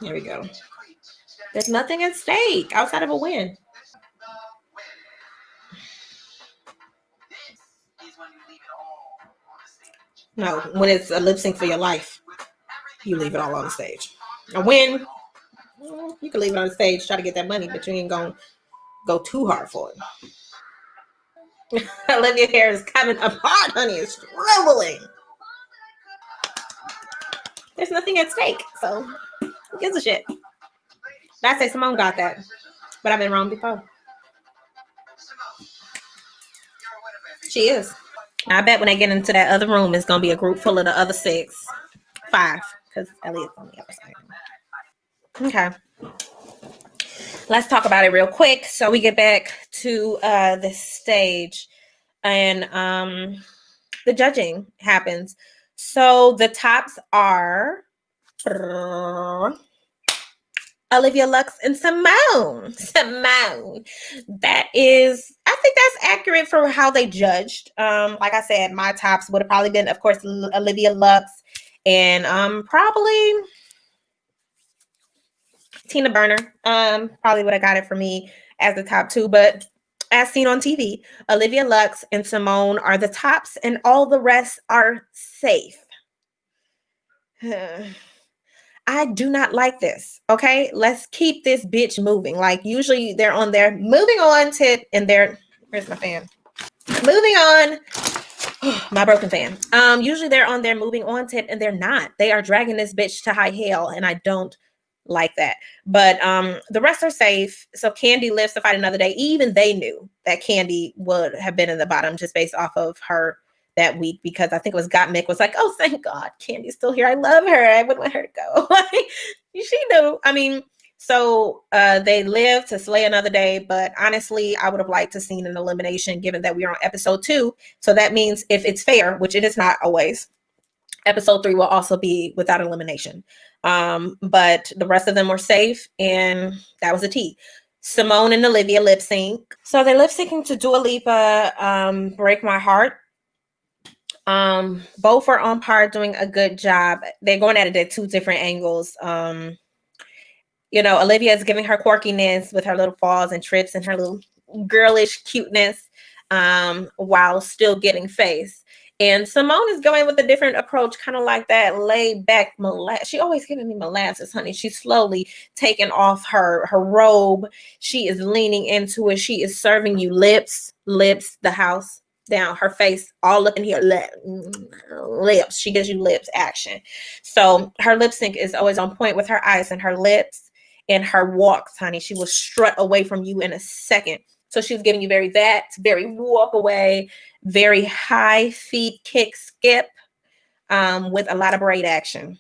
Here we go. There's nothing at stake outside of a win. No, when it's a lip sync for your life, you leave it all on the stage. A win, you can leave it on the stage, try to get that money, but you ain't gonna go too hard for it. Olivia hair is coming apart, honey. It's trembling. There's nothing at stake, so who gives a shit? I say Simone got that, but I've been wrong before. She is. I bet when they get into that other room, it's gonna be a group full of the other 5, because Elliot's on the other side. Okay. Let's talk about it real quick. So we get back to the stage, and the judging happens. So the tops are Olivia Lux and Simone. That is, I think that's accurate for how they judged. Like I said, my tops would have probably been, of course, Olivia Lux and probably Tina Burner. Probably would have got it for me as the top 2, but as seen on TV, Olivia Lux and Simone are the tops, and all the rest are safe. I do not like this. Okay, let's keep this bitch moving. Like usually they're on there moving on to, and they're, where's my fan? Moving on. My broken fan. Usually they're on there moving on tip, and they're not. They are dragging this bitch to high hell, and I don't like that. But the rest are safe. So Candy lives to fight another day. Even they knew that Candy would have been in the bottom just based off of her that week, because I think it was Gottmik was like, oh, thank God, Candy's still here. I love her. I wouldn't want her to go. She knew. I mean, so they live to slay another day. But honestly, I would have liked to seen an elimination, given that we are on episode 2. So that means if it's fair, which it is not always, episode 3 will also be without elimination. But the rest of them were safe, and that was a T. Simone and Olivia lip sync. So they're lip syncing to Dua Lipa, Break My Heart. Both are on par, doing a good job. They're going at it at 2 different angles. You know, Olivia is giving her quirkiness with her little falls and trips and her little girlish cuteness, while still getting face. And Simone is going with a different approach, kind of like that laid back molasses. She always giving me molasses, honey. She's slowly taking off her robe. She is leaning into it. She is serving you lips, the house down, her face, all up in here, lips. She gives you lips action. So her lip sync is always on point with her eyes and her lips and her walks, honey. She will strut away from you in a second. So she's giving you very walk away, very high feet kick skip, with a lot of braid action.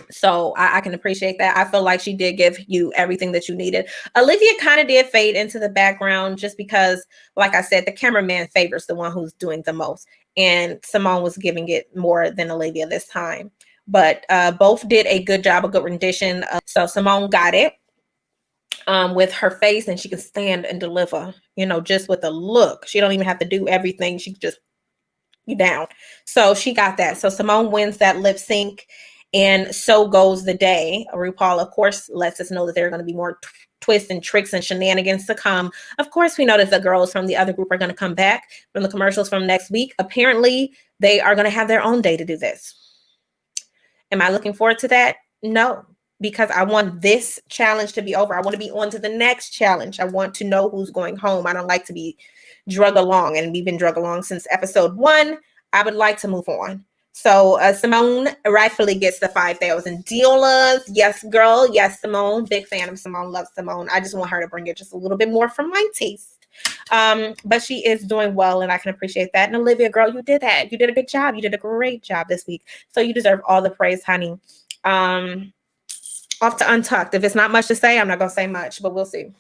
So I can appreciate that. I feel like she did give you everything that you needed. Olivia kind of did fade into the background just because, like I said, the cameraman favors the one who's doing the most. And Simone was giving it more than Olivia this time. But both did a good job, a good rendition. So Simone got it, with her face, and she can stand and deliver, just with a look. She don't even have to do everything. She just you down. So she got that. So Simone wins that lip sync, and so goes the day. RuPaul, of course, lets us know that there are going to be more twists and tricks and shenanigans to come. Of course, we know that the girls from the other group are going to come back from the commercials from next week. Apparently, they are going to have their own day to do this. Am I looking forward to that? No, because I want this challenge to be over. I want to be on to the next challenge. I want to know who's going home. I don't like to be drug along, and we've been drug along since episode 1. I would like to move on. So Simone rightfully gets the 5,000 dealers. Yes, girl. Yes, Simone. Big fan of Simone. Love Simone. I just want her to bring it just a little bit more from my taste. But she is doing well, and I can appreciate that. And Olivia, girl, you did that. You did a good job. You did a great job this week. So you deserve all the praise, honey. Off to Untucked. If it's not much to say, I'm not gonna say much, but we'll see.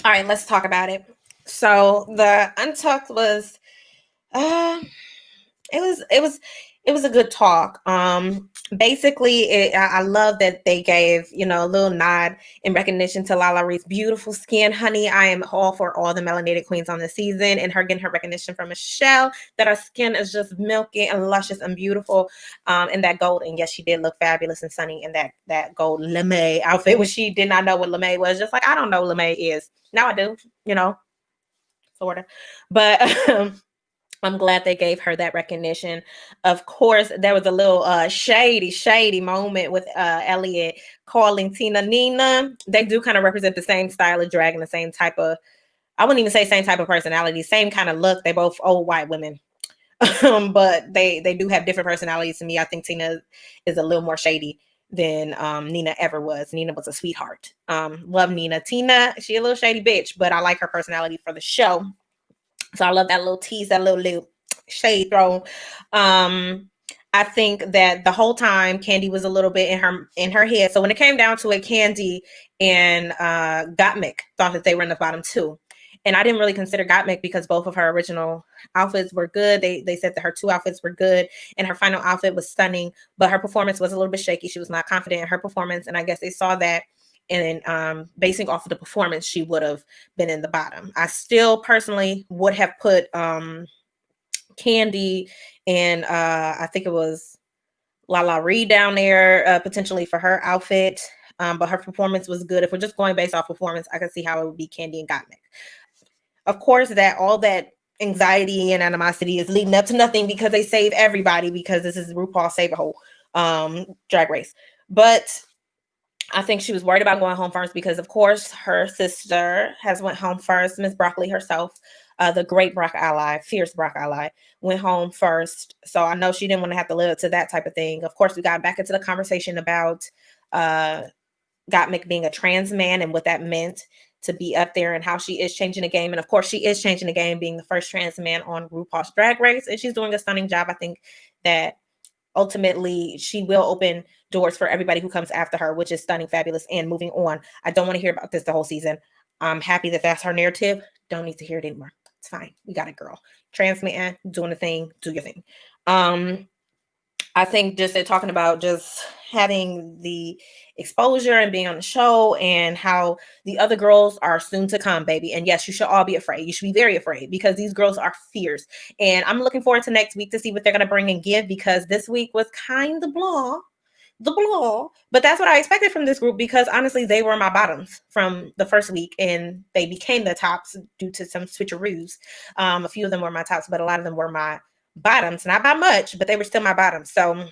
All right, let's talk about it. So the Untucked was, uh, it was a good talk. Basically, I love that they gave a little nod in recognition to Lala Reed's beautiful skin, honey. I am all for all the melanated queens on the season, and her getting her recognition from Michelle that her skin is just milky and luscious and beautiful, in that gold. And yes, she did look fabulous and sunny in that gold lame outfit, which she did not know what lame was. Just like I don't know what lame is. Now I do, sort of, but. I'm glad they gave her that recognition. Of course, there was a little shady moment with Elliot calling Tina Nina. They do kind of represent the same style of drag and the same type of, I wouldn't even say same type of personality, same kind of look. They both old white women. But they do have different personalities to me. I think Tina is a little more shady than Nina ever was. Nina was a sweetheart. Love Nina. Tina, she a little shady bitch, but I like her personality for the show. So I love that little tease, that little shade throw. I think that the whole time Candy was a little bit in her head. So when it came down to it, Candy and Gottmik thought that they were in the bottom 2. And I didn't really consider Gottmik because both of her original outfits were good. They said that her 2 outfits were good and her final outfit was stunning, but her performance was a little bit shaky. She was not confident in her performance, and I guess they saw that, and basing off of the performance, she would have been in the bottom. I still personally would have put Candy and I think it was Lala Reed down there, potentially for her outfit, but her performance was good. If we're just going based off performance, I can see how it would be Candy and Gottmik. Of course, that all that anxiety and animosity is leading up to nothing because they save everybody because this is RuPaul Save a Hole Drag Race. But I think she was worried about going home first because, of course, her sister has went home first. Miss Broccoli herself, the great Brock ally, fierce Brock ally, went home first. So I know she didn't want to have to live up to that type of thing. Of course, we got back into the conversation about Gottmik being a trans man and what that meant to be up there and how she is changing the game. And of course, she is changing the game, being the first trans man on RuPaul's Drag Race. And she's doing a stunning job. I think that ultimately she will open doors for everybody who comes after her, which is stunning, fabulous, and moving on. I don't want to hear about this the whole season. I'm happy that that's her narrative. Don't need to hear it anymore. It's fine. We got it, girl. Trans man, doing the thing, do your thing. I think just they're talking about just having the exposure and being on the show and how the other girls are soon to come, baby. And yes, you should all be afraid. You should be very afraid because these girls are fierce. And I'm looking forward to next week to see what they're going to bring and give, because this week was kind of blah. the blah. But that's what I expected from this group because honestly, they were my bottoms from the first week and they became the tops due to some switcheroos. A few of them were my tops, but a lot of them were my bottoms. Not by much, but they were still my bottoms. So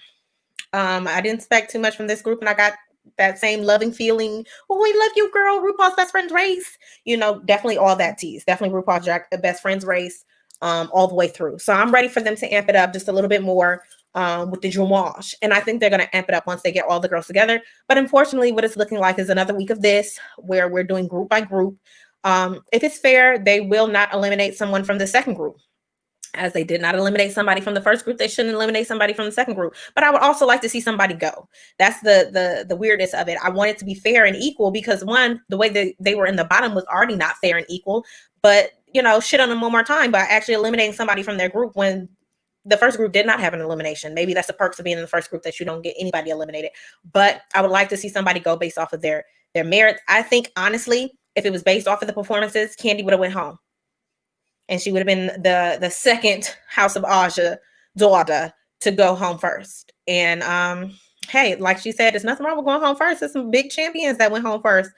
I didn't expect too much from this group and I got that same loving feeling. Oh, we love you, girl. RuPaul's best friends race. You know, definitely all that tease. Definitely RuPaul's best friends race all the way through. So I'm ready for them to amp it up just a little bit more with the Dromage. And I think they're going to amp it up once they get all the girls together. But unfortunately, what it's looking like is another week of this where we're doing group by group. If it's fair, they will not eliminate someone from the second group. As they did not eliminate somebody from the first group, they shouldn't eliminate somebody from the second group. But I would also like to see somebody go. That's the weirdness of it. I want it to be fair and equal because one, the way they were in the bottom was already not fair and equal. But you know, shit on them one more time by actually eliminating somebody from their group when the first group did not have an elimination. Maybe that's the perks of being in the first group that you don't get anybody eliminated. But I would like to see somebody go based off of their merits. I think honestly, if it was based off of the performances, Candy would have went home and she would have been the second House of Aja daughter to go home first. And hey, like she said, there's nothing wrong with going home first. There's some big champions that went home first.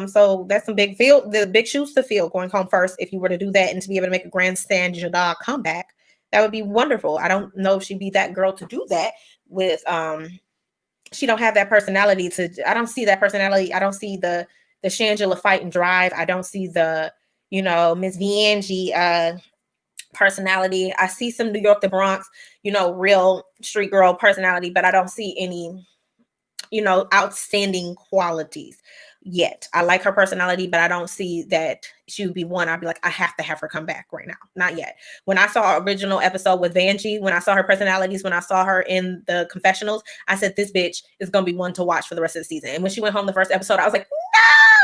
So that's some big shoes to fill going home first if you were to do that and to be able to make a grandstand Jada comeback. That would be wonderful. I don't know if she'd be that girl to do that with she don't have that personality to I don't see that personality. I don't see the Shangela fight and drive. I don't see the Miss Vanjie personality. I see some New York, the Bronx, real street girl personality, but I don't see any, outstanding qualities yet. I like her personality, but I don't see that she would be one. I'd be like, I have to have her come back right now. Not yet. When I saw original episode with Vanjie, when I saw her personalities, when I saw her in the confessionals, I said, this bitch is going to be one to watch for the rest of the season. And when she went home the first episode, I was like,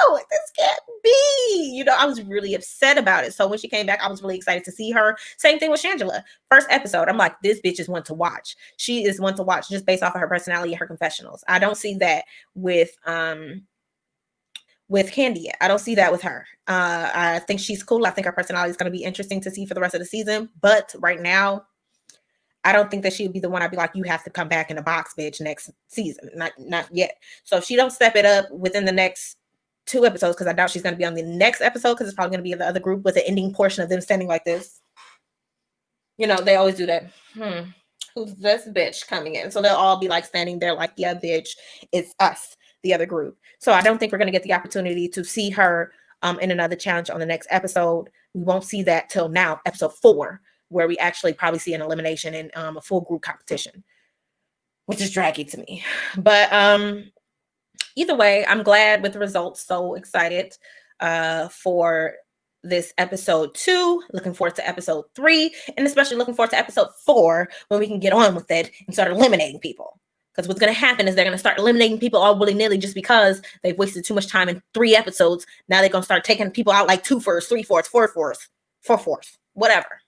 no, this can't be. I was really upset about it. So when she came back, I was really excited to see her. Same thing with Shangela. First episode, I'm like, this bitch is one to watch. She is one to watch just based off of her personality and her confessionals. I don't see that with Candy. I don't see that with her. I think she's cool. I think her personality is going to be interesting to see for the rest of the season. But right now, I don't think that she would be the one I'd be like, you have to come back in the box, bitch, next season. Not yet. So if she don't step it up within the next 2 episodes, because I doubt she's going to be on the next episode, because it's probably going to be the other group with the ending portion of them standing like this. They always do that. Who's this bitch coming in? So they'll all be like standing there like, yeah, bitch, it's us, the other group. So I don't think we're going to get the opportunity to see her in another challenge on the next episode. We won't see that till now, episode 4, where we actually probably see an elimination and a full group competition, which is draggy to me. But either way, I'm glad with the results. So excited for this episode 2. Looking forward to episode 3, and especially looking forward to episode 4 when we can get on with it and start eliminating people. Because what's going to happen is they're going to start eliminating people all willy-nilly just because they've wasted too much time in 3 episodes. Now they're going to start taking people out like 2/4, 3/4, 4/4, 4/4, whatever.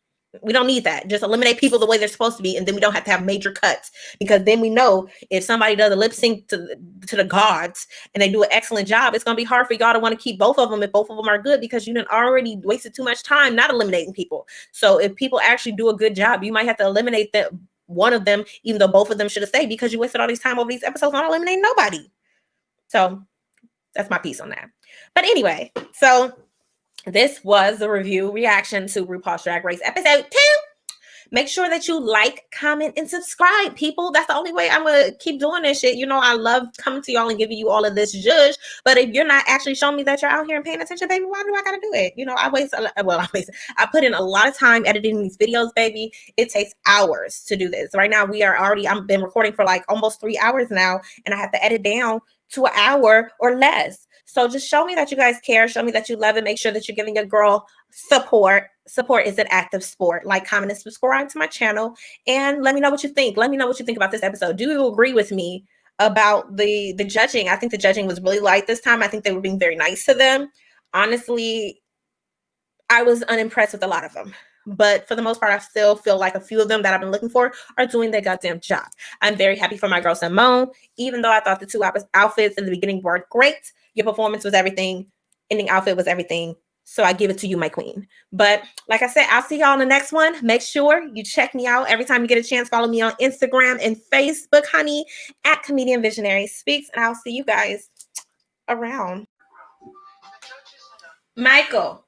We don't need that. Just eliminate people the way they're supposed to be, and then we don't have to have major cuts, because then we know if somebody does a lip sync to the gods and they do an excellent job, it's going to be hard for y'all to want to keep both of them if both of them are good, because you done already wasted too much time not eliminating people. So if people actually do a good job, you might have to eliminate one of them, even though both of them should have stayed, because you wasted all this time over these episodes not eliminating nobody. So that's my piece on that. But anyway, so this was the review reaction to RuPaul's Drag Race episode 2. Make sure that you like, comment, and subscribe, people. That's the only way I'm going to keep doing this shit. I love coming to y'all and giving you all of this judge. But if you're not actually showing me that you're out here and paying attention, baby, why do I got to do it? I put in a lot of time editing these videos, baby. It takes hours to do this. Right now, I've been recording for like almost 3 hours now, and I have to edit down to an hour or less. So just show me that you guys care. Show me that you love it. Make sure that you're giving your girl support. Support is an active sport. Like, comment, and subscribe to my channel. And let me know what you think. Let me know what you think about this episode. Do you agree with me about the judging? I think the judging was really light this time. I think they were being very nice to them. Honestly, I was unimpressed with a lot of them. But for the most part, I still feel like a few of them that I've been looking for are doing their goddamn job. I'm very happy for my girl Simone, even though I thought the 2 outfits in the beginning weren't great. Your performance was everything. Ending outfit was everything. So I give it to you, my queen. But like I said, I'll see y'all in the next one. Make sure you check me out every time you get a chance. Follow me on Instagram and Facebook, honey, at Comedian Visionary Speaks. And I'll see you guys around. Michael,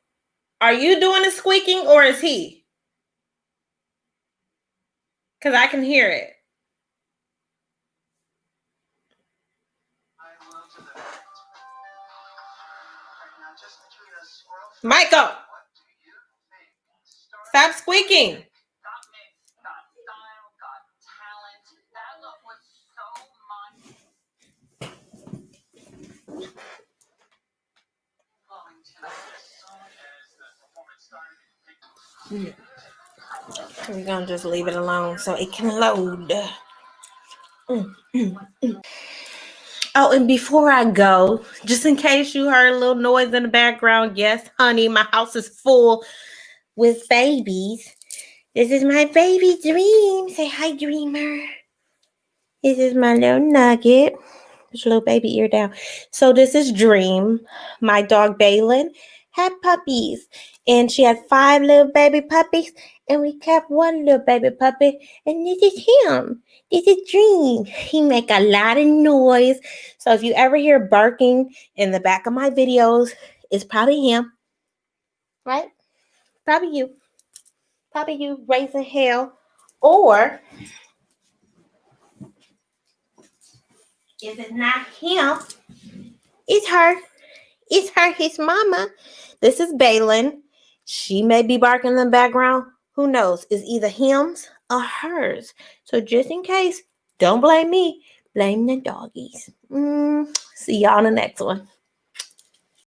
are you doing the squeaking or is he? Because I can hear it. Michael, stop squeaking. We're going to just leave it alone so it can load. Oh, and before I go, just in case you heard a little noise in the background, yes, honey, my house is full with babies. This is my baby Dream. Say hi, Dreamer. This is my little Nugget. Put your little baby ear down. So this is Dream. My dog Balin had puppies, and she had 5 little baby puppies, and we kept one little baby puppy, and this is him. This is Dream. He make a lot of noise. So if you ever hear barking in the back of my videos, it's probably him, right? Probably you raising hell, or if it's not him, it's her. It's her, his mama. This is Balin. She may be barking in the background. Who knows? It's either him's or hers. So just in case, don't blame me. Blame the doggies. See y'all in the next one.